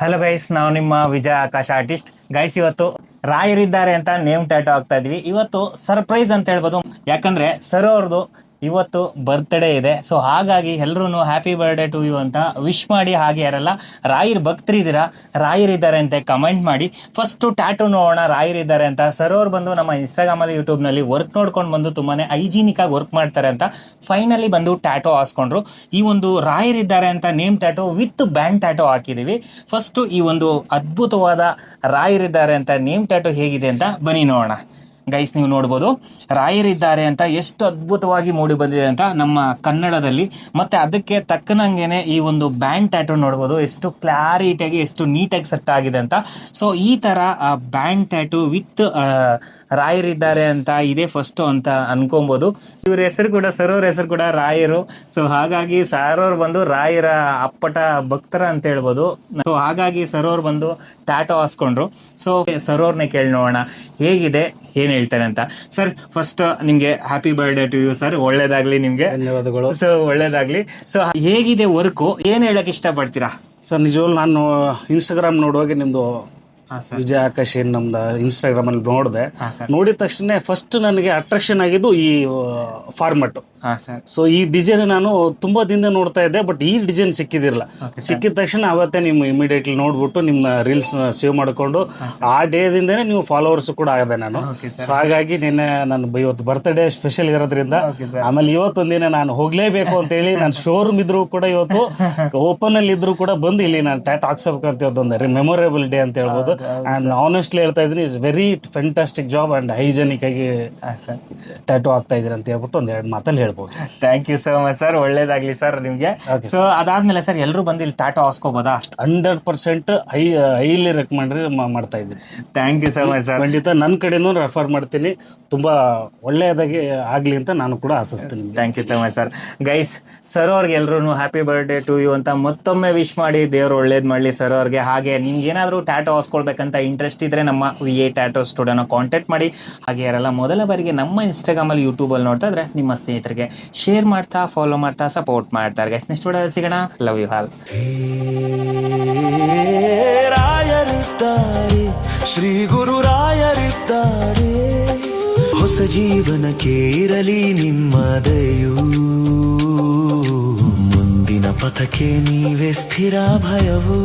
Hello guys, ನಾವು ನಿಮ್ಮ ವಿಜಯ Akash artist. Guys, ಇವತ್ತು ರಾಯರಿದ್ದಾರೆ ಅಂತ ನೇಮ್ ಟ್ಯಾಟೋ ಆಗ್ತಾ ಇದ್ವಿ. ಇವತ್ತು ಸರ್ಪ್ರೈಸ್ ಅಂತ ಹೇಳ್ಬೋದು, ಯಾಕಂದ್ರೆ ಸರ್ ಅವ್ರದ್ದು ಇವತ್ತು ಬರ್ತ್ಡೇ ಇದೆ. ಸೊ ಹಾಗಾಗಿ ಎಲ್ಲರೂ ಹ್ಯಾಪಿ ಬರ್ಡೇ ಟು ಯು ಅಂತ ವಿಶ್ ಮಾಡಿ. ಹಾಗೆ ಯಾರೆಲ್ಲ ರಾಯರ್ ಭಕ್ತರಿದ್ದೀರಾ, ರಾಯರಿದ್ದಾರೆ ಅಂತ ಕಮೆಂಟ್ ಮಾಡಿ. ಫಸ್ಟು ಟ್ಯಾಟೋ ನೋಡೋಣ ರಾಯರಿದ್ದಾರೆ ಅಂತ. ಸರ್ ಅವ್ರು ಬಂದು ನಮ್ಮ ಇನ್ಸ್ಟಾಗ್ರಾಮಲ್ಲಿ ಯೂಟ್ಯೂಬ್ನಲ್ಲಿ ವರ್ಕ್ ನೋಡ್ಕೊಂಡು ಬಂದು ತುಂಬಾ ಹೈಜೀನಿಕ್ ಆಗಿ ವರ್ಕ್ ಮಾಡ್ತಾರೆ ಅಂತ ಫೈನಲಿ ಬಂದು ಟ್ಯಾಟೋ ಹಾಸ್ಕೊಂಡ್ರು. ಈ ಒಂದು ರಾಯರಿದ್ದಾರೆ ಅಂತ name tattoo with band tattoo ಹಾಕಿದ್ದೀವಿ. ಫಸ್ಟು ಈ ಒಂದು ಅದ್ಭುತವಾದ ರಾಯರಿದ್ದಾರೆ ಅಂತ ನೇಮ್ ಟ್ಯಾಟೋ ಹೇಗಿದೆ ಅಂತ ಬನ್ನಿ ನೋಡೋಣ. ಗೈಸ್, ನೀವು ನೋಡ್ಬೋದು ರಾಯರಿದ್ದಾರೆ ಅಂತ ಎಷ್ಟು ಅದ್ಭುತವಾಗಿ ಮೂಡಿ ಬಂದಿದೆ ಅಂತ ನಮ್ಮ ಕನ್ನಡದಲ್ಲಿ. ಮತ್ತೆ ಅದಕ್ಕೆ ತಕ್ಕನಂಗೆನೆ ಈ ಒಂದು ಬ್ಯಾಂಡ್ ಟ್ಯಾಟೋ ನೋಡ್ಬೋದು ಎಷ್ಟು ಕ್ಲಾರಿಟಿಯಾಗಿ ಎಷ್ಟು ನೀಟಾಗಿ ಸೆಟ್ ಆಗಿದೆ ಅಂತ. ಸೊ ಈ ತರ ಬ್ಯಾಂಡ್ ಟ್ಯಾಟೋ ವಿತ್ ರಾಯರಿದ್ದಾರೆ ಅಂತ ಇದೆ ಫಸ್ಟ್ ಅಂತ ಅನ್ಕೊಬೋದು. ಇವ್ರ ಹೆಸರು ಕೂಡ, ಸರ್ ಅವ್ರ ಹೆಸರು ಕೂಡ ರಾಯರು. ಸೊ ಹಾಗಾಗಿ ಸರ್ ಅವ್ರು ಬಂದು ರಾಯರ ಅಪ್ಪಟ ಭಕ್ತರ ಅಂತ ಹೇಳ್ಬೋದು. ಸೊ ಹಾಗಾಗಿ ಸರ್ ಅವ್ರು ಬಂದು ಟ್ಯಾಟೋ ಹಾಸ್ಕೊಂಡ್ರು. ಸೊ ಸರ್ ಅವ್ರನ್ನೇ ಕೇಳಿ ನೋಡೋಣ ಹೇಗಿದೆ, ಏನ್ ಹೇಳ್ತಾರೆ ಅಂತ. ಸರ್, ಫಸ್ಟ್ ನಿಮ್ಗೆ happy birthday to you sir. ಒಳ್ಳೇದಾಗ್ಲಿ ನಿಮ್ಗೆ. ಧನ್ಯವಾದಗಳು. ಸೊ ಒಳ್ಳೇದಾಗ್ಲಿ. ಸೊ ಹೇಗಿದೆ ವರ್ಕು, ಏನ್ ಹೇಳಕ್ ಇಷ್ಟ ಪಡ್ತೀರಾ ಸರ್? ನಿಜವಾಗ್ಲೂ ನಾನು ಇನ್ಸ್ಟಾಗ್ರಾಮ್ ನೋಡುವಾಗ ನಿಮ್ದು ವಿಜಯ ಆಕಾಶ್ ಏನ್ ನಮ್ದು ಇನ್ಸ್ಟಾಗ್ರಾಮ್ ಅಲ್ಲಿ ನೋಡಿದೆ. ನೋಡಿದ ತಕ್ಷಣ ಫಸ್ಟ್ ನನಗೆ ಅಟ್ರಾಕ್ಷನ್ ಆಗಿದ್ದು ಈ ಫಾರ್ಮಟ್. ಸೊ ಈ ಡಿಸೈನ್ ನಾನು ತುಂಬಾ ದಿನ ನೋಡ್ತಾ ಇದ್ದೆ, ಬಟ್ ಈ ಡಿಸೈನ್ ಸಿಕ್ಕಿದಿರಲ್ಲ. ಸಿಕ್ಕಿದ ತಕ್ಷಣ ಅವತ್ತೇ ನಿಮ್ಮ ಇಮಿಡಿಯೇಟ್ಲಿ ನೋಡ್ಬಿಟ್ಟು ನಿಮ್ಮ ರೀಲ್ಸ್ ಸೇವ್ ಮಾಡ್ಕೊಂಡು ಆ ಡೇದಿಂದನೇ ನೀವು ಫಾಲೋವರ್ಸ್ ಕೂಡ ಆಗದೆ ನಾನು. ಸೊ ಹಾಗಾಗಿ ನಿನ್ನೆ ನಾನು ಇವತ್ತು ಬರ್ತ್ಡೇ ಸ್ಪೆಷಲ್ ಇರೋದ್ರಿಂದ, ಆಮೇಲೆ ಇವತ್ತೊಂದಿನ ನಾನು ಹೋಗ್ಲೇಬೇಕು ಅಂತ ಹೇಳಿ ನಾನು ಶೋರೂಮ್ ಇದ್ರು ಕೂಡ ಇವತ್ತು ಓಪನ್ ಅಲ್ಲಿ ಇದ್ರು ಕೂಡ ಬಂದು ಇಲ್ಲಿ ನಾನು ಟ್ಯಾಟೋ ಹಾಕ್ಸಬೇಕಂತ ಇವತ್ತೊಂದು ಮೆಮೊರೇಬಲ್ ಡೇ ಅಂತ ಹೇಳ್ಬೋದು. ಅಂಡ್ ಆನೆಸ್ಟ್ಲಿ ಹೇಳ್ತಾ ಇದ್ದೀನಿ, it's very fantastic job and hygienic ಆಗಿ ಟ್ಯಾಟೋ ಆಗ್ತಾ ಇದ್ದೀರಿ ಅಂತ ಹೇಳ್ಬಿಟ್ಟು ಒಂದೆರಡು ಮಾತಲ್ಲಿ ಹೇಳ್ಬೋದು. Thank you so much sir, ಒಳ್ಳೇದಾಗ್ಲಿ ಸರ್ ನಿಮ್ಗೆ. ಸೊ ಅದಾದ್ಮೇಲೆ ಸರ್, ಎಲ್ಲರೂ ಬಂದು ಇಲ್ಲಿ ಟ್ಯಾಟೋ ಹಾಸ್ಕೋಬೋದಾ? 100% ಹೈಲಿ ರೆಕಮೆಂಡ್ ಮಾಡ್ತಾ ಇದ್ದೀನಿ. Thank you so much sir. ಖಂಡಿತ ನನ್ನ ಕಡೆನೂ ರೆಫರ್ ಮಾಡ್ತೀನಿ. ತುಂಬಾ ಒಳ್ಳೆಯದಾಗಿ ಆಗ್ಲಿ ಅಂತ ನಾನು ಕೂಡ ಆಶಿಸ್ತೀನಿ. Thank you so much sir. Guys, sir ಅವ್ರಿಗೆ ಎಲ್ರು ಹ್ಯಾಪಿ ಬರ್ಡೇ ಟು ಯು ಅಂತ ಮತ್ತೊಮ್ಮೆ ವಿಶ್ ಮಾಡಿ. ದೇವ್ರು ಒಳ್ಳೇದ್ ಮಾಡ್ಲಿ ಸರ್ ಅವ್ರಿಗೆ. ಹಾಗೆ ನಿಮ್ಗೆ ಏನಾದ್ರು ಟ್ಯಾಟೋ ಹಾಸ್ಕೊಳ್ಬೇಕಂತ ಇಂಟ್ರೆಸ್ಟ್ ಇದ್ರೆ ನಮ್ಮ VA ಟ್ಯಾಟೋ ಸ್ಟುಡಿಯೋನ ಕಾಂಟ್ಯಾಕ್ಟ್ ಮಾಡಿ. ಹಾಗೆ ಯಾರೆಲ್ಲ ಮೊದಲ ಬಾರಿಗೆ ನಮ್ಮ ಇನ್ಸ್ಟಾಗ್ರಾಮ್ ಅಲ್ಲಿ ಯೂಟ್ಯೂಬ್ ಅಲ್ಲಿ ನೋಡ್ತಾ ಇದ್ರೆ ನಿಮ್ಮ ಸ್ನೇಹಿತರಿಗೆ ಶೇರ್ ಮಾಡ್ತಾ, ಫಾಲೋ ಮಾಡ್ತಾ, ಸಪೋರ್ಟ್ ಮಾಡ್ತಾರೆ. ಗೈಸ್, ನೆಕ್ಸ್ಟ್ ವಿಡಿಯೋದಲ್ಲಿ ಸಿಗೋಣ. Love you all. ರಾಯರಿದ್ದಾರೆ, ಶ್ರೀ ಗುರು ರಾಯರಿದ್ದಾರೆ. ಹೊಸ ಜೀವನಕ್ಕೆ ಇರಲಿ ನಿಮ್ಮ ದಯೆಯೂ, ಮುಂದಿನ ಪಥಕ್ಕೆ ನೀವೇ ಸ್ಥಿರ ಭಯವೂ.